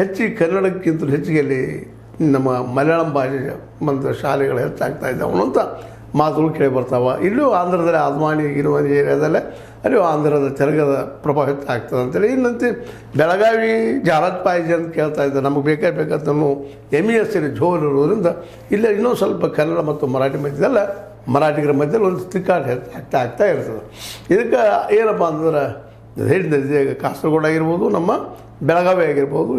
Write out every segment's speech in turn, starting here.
ಹೆಚ್ಚಿಗೆ ಕನ್ನಡಕ್ಕಿಂತ ಹೆಚ್ಚಿಗೆ ಅಲ್ಲಿ ನಮ್ಮ ಮಲಯಾಳಂ ಭಾಷೆ ಮತ್ತು ಶಾಲೆಗಳು ಹೆಚ್ಚಾಗ್ತಾ ಇದ್ದಾವೆ ಅಂತ ಮಾತುಗಳು ಕೇಳಿ ಬರ್ತಾವೆ. ಇಲ್ಲೂ ಆಂಧ್ರದಲ್ಲಿ ಆದ್ಮಾನಿ ಗಿರುವಾನಿ ಏರಿಯಾದಲ್ಲೇ ಅಲ್ಲೂ ಆಂಧ್ರದ ತೆಲುಗದ ಪ್ರಭಾವ ಹೆಚ್ಚಾಗ್ತದೆ ಅಂತೇಳಿ. ಇನ್ನಂತೆ ಬೆಳಗಾವಿ ಜಾರತ್ ಪಾಯ್ಜಿ ಅಂತ ಕೇಳ್ತಾ ಇದ್ದಾರೆ. ನಮಗೆ ಬೇಕಾದಂತ MES ಜೋರು ಇರೋದ್ರಿಂದ ಇಲ್ಲೇ ಇನ್ನೂ ಸ್ವಲ್ಪ ಕನ್ನಡ ಮತ್ತು ಮರಾಠಿ ಮಧ್ಯದಲ್ಲ ಮರಾಠಿಗರ ಮಧ್ಯದಲ್ಲಿ ಒಂದು ತಿಕ್ಕಾಟ ಆಗ್ತಾ ಇರ್ತದೆ. ಇದಕ್ಕೆ ಏನಪ್ಪ ಅಂತಂದ್ರೆ ಹೇಳಿದ್ದೆ ಈಗ ಕಾಸರಗೋಡು ಆಗಿರ್ಬೋದು, ನಮ್ಮ ಬೆಳಗಾವಿ ಆಗಿರ್ಬೋದು,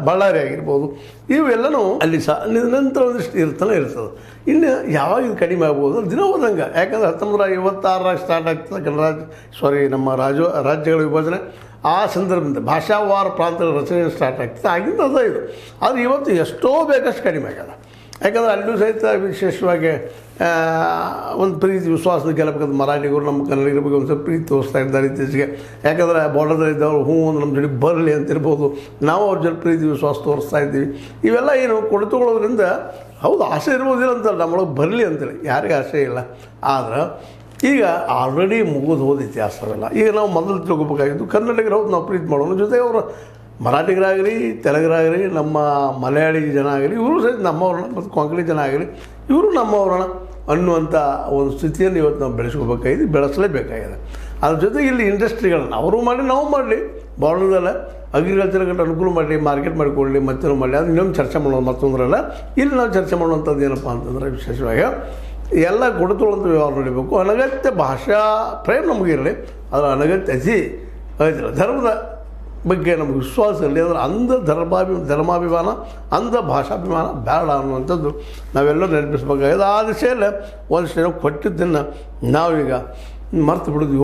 ಬಳ್ಳಾರಿ ಆಗಿರ್ಬೋದು, ಇವೆಲ್ಲನೂ ಅಲ್ಲಿ ನಿರಂತರ ಒಂದಿಷ್ಟು ಇರ್ತಲೇ ಇರ್ತದೆ. ಇನ್ನು ಯಾವಾಗ ಇದು ಕಡಿಮೆ ಆಗ್ಬೋದು ದಿನ ಹೋದಂಗೆ. ಯಾಕಂದರೆ 1956 ಸ್ಟಾರ್ಟ್ ಆಗ್ತದೆ ನಮ್ಮ ರಾಜ್ಯಗಳ ವಿಭಜನೆ. ಆ ಸಂದರ್ಭದಿಂದ ಭಾಷಾವಾರ ಪ್ರಾಂತಗಳ ರಚನೆ ಸ್ಟಾರ್ಟ್ ಆಗ್ತದೆ. ಆಗಿಂದ ಅದ ಇದು. ಆದರೆ ಇವತ್ತು ಎಷ್ಟೋ ಬೇಕಷ್ಟು ಕಡಿಮೆ ಆಗ್ಯದ. ಯಾಕಂದರೆ ಅಲ್ಲೂ ಸಹಿತ ವಿಶೇಷವಾಗಿ ಒಂದು ಪ್ರೀತಿ ವಿಶ್ವಾಸದ ಗೆಲ್ಲಬೇಕಾದ ಮರಾಠಿಗರು ನಮ್ಮ ಕನ್ನಡಿಗರ ಬಗ್ಗೆ ಒಂದು ಸ್ವಲ್ಪ ಪ್ರೀತಿ ತೋರಿಸ್ತಾ ಇದ್ದಾರೆ ಇತ್ತೀಚೆಗೆ. ಯಾಕಂದರೆ ಬಾರ್ಡರ್ದಲ್ಲಿದ್ದವರು ಒಂದು ನಮ್ಮ ಜೊತೆ ಬರಲಿ ಅಂತಿರ್ಬೋದು, ನಾವು ಅವ್ರ ಜೊತೆ ಪ್ರೀತಿ ವಿಶ್ವಾಸ ತೋರಿಸ್ತಾ ಇದ್ದೀವಿ. ಇವೆಲ್ಲ ಏನು ಕೊಡುತುಕೊಳ್ಳೋದ್ರಿಂದ ಹೌದು ಆಸೆ ಇರ್ಬೋದಿಲ್ಲ ಅಂತಲ್ಲ, ನಮ್ಮೊಳಗೆ ಬರಲಿ ಅಂತೇಳಿ ಯಾರಿಗೆ ಆಸೆ ಇಲ್ಲ. ಆದ್ರೆ ಈಗ ಆಲ್ರೆಡಿ ಮುಗಿದು ಹೋದ ಇತಿಹಾಸ ಅವೆಲ್ಲ. ಈಗ ನಾವು ಮೊದಲು ತಿಳ್ಕೊಬೇಕಾಗಿದ್ದು ಕನ್ನಡಿಗರು ಹೌದು ನಾವು ಪ್ರೀತಿ ಮಾಡೋಣ, ಜೊತೆಗೆ ಅವರು ಮರಾಠಿಗರಾಗಲಿ ತೆಲುಗರಾಗಲಿ ನಮ್ಮ ಮಲಯಾಳಿ ಜನ ಆಗಲಿ ಇವರು ಸಹಿತ ನಮ್ಮವ್ರನ್ನ ಮತ್ತು ಕೊಂಕಣಿ ಜನ ಆಗಲಿ ಇವರು ನಮ್ಮವ್ರನ್ನ ಅನ್ನುವಂಥ ಒಂದು ಸ್ಥಿತಿಯನ್ನು ಇವತ್ತು ನಾವು ಬೆಳೆಸಲೇಬೇಕಾಗಿದೆ. ಅದ್ರ ಜೊತೆಗೆ ಇಲ್ಲಿ ಇಂಡಸ್ಟ್ರಿಗಳನ್ನು ಅವರು ಮಾಡಿ ನಾವು ಮಾಡಲಿ, ಬಾರ್ಡರ್ದಲ್ಲ ಅಗ್ರಿಕಲ್ಚರ್ಗೆ ಅನುಕೂಲ ಮಾಡಲಿ, ಮಾರ್ಕೆಟ್ ಮಾಡಿಕೊಳ್ಳಿ, ಮತ್ತೇನು ಮಾಡಲಿ, ಅದು ಇನ್ನೊಂದು ಚರ್ಚೆ ಮಾಡೋದು ಮತ್ತೊಂದರಲ್ಲ. ಇಲ್ಲಿ ನಾವು ಚರ್ಚೆ ಮಾಡುವಂಥದ್ದು ಏನಪ್ಪ ಅಂತಂದರೆ ವಿಶೇಷವಾಗಿ ಎಲ್ಲ ಕೊಡುತ್ತುವಂಥ ವ್ಯವಹಾರ ನಡೀಬೇಕು. ಅನಗತ್ಯ ಭಾಷಾ ಪ್ರೇಮ ನಮಗಿರಲಿ, ಅದರ ಅನಗತ್ಯ ಧರ್ಮದ ಬಗ್ಗೆ ನಮಗೆ ವಿಶ್ವಾಸ ಇರಲಿ. ಅಂದರೆ ಅಂಧ ಧರ್ಮಾಭಿಮಾನ ಅಂಧ ಭಾಷಾಭಿಮಾನ ಬೇಡ ಅನ್ನುವಂಥದ್ದು ನಾವೆಲ್ಲ ನೆನಪಿಸ್ಬೇಕಾಗಿದೆ. ಆ ದಿಶೆಯಲ್ಲೇ ಒಂದಿಷ್ಟು ಕೊಟ್ಟಿದ್ದನ್ನು ನಾವೀಗ ಮರ್ತು ಬಿಡೋದು.